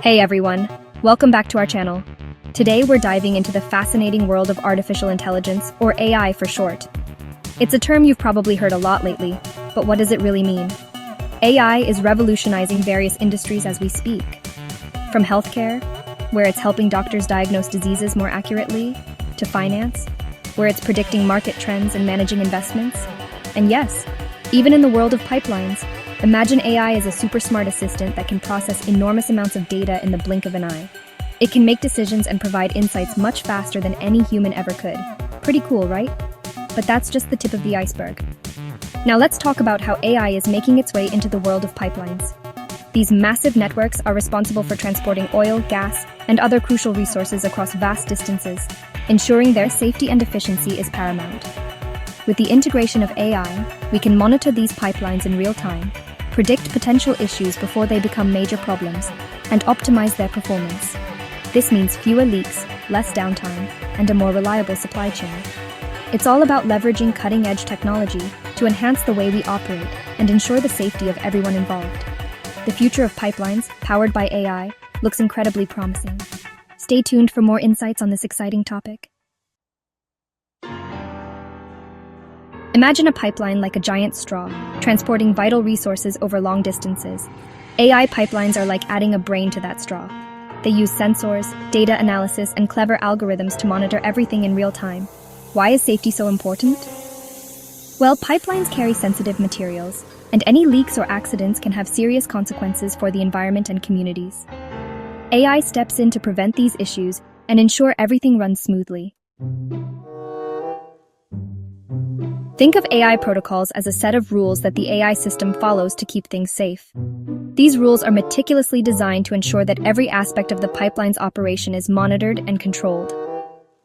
Hey everyone, welcome back to our channel. Today we're diving into the fascinating world of artificial intelligence, or AI for short. It's a term you've probably heard a lot lately, but what does it really mean? AI is revolutionizing various industries as we speak. From healthcare, where it's helping doctors diagnose diseases more accurately, to finance, where it's predicting market trends and managing investments. And yes, even in the world of pipelines, imagine AI as a super smart assistant that can process enormous amounts of data in the blink of an eye. It can make decisions and provide insights much faster than any human ever could. Pretty cool, right? But that's just the tip of the iceberg. Now let's talk about how AI is making its way into the world of pipelines. These massive networks are responsible for transporting oil, gas, and other crucial resources across vast distances, ensuring their safety and efficiency is paramount. With the integration of AI, we can monitor these pipelines in real time, predict potential issues before they become major problems, and optimize their performance. This means fewer leaks, less downtime, and a more reliable supply chain. It's all about leveraging cutting-edge technology to enhance the way we operate and ensure the safety of everyone involved. The future of pipelines, powered by AI, looks incredibly promising. Stay tuned for more insights on this exciting topic. Imagine a pipeline like a giant straw, transporting vital resources over long distances. AI pipelines are like adding a brain to that straw. They use sensors, data analysis, and clever algorithms to monitor everything in real time. Why is safety so important? Well, pipelines carry sensitive materials, and any leaks or accidents can have serious consequences for the environment and communities. AI steps in to prevent these issues and ensure everything runs smoothly. Think of AI protocols as a set of rules that the AI system follows to keep things safe. These rules are meticulously designed to ensure that every aspect of the pipeline's operation is monitored and controlled.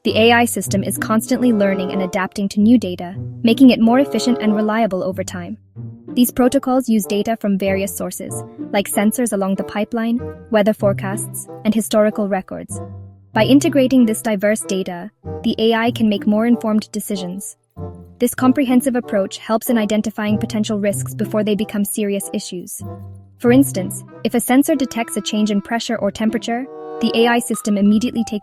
The AI system is constantly learning and adapting to new data, making it more efficient and reliable over time. These protocols use data from various sources, like sensors along the pipeline, weather forecasts, and historical records. By integrating this diverse data, the AI can make more informed decisions. This comprehensive approach helps in identifying potential risks before they become serious issues. For instance, if a sensor detects a change in pressure or temperature, the AI system immediately takes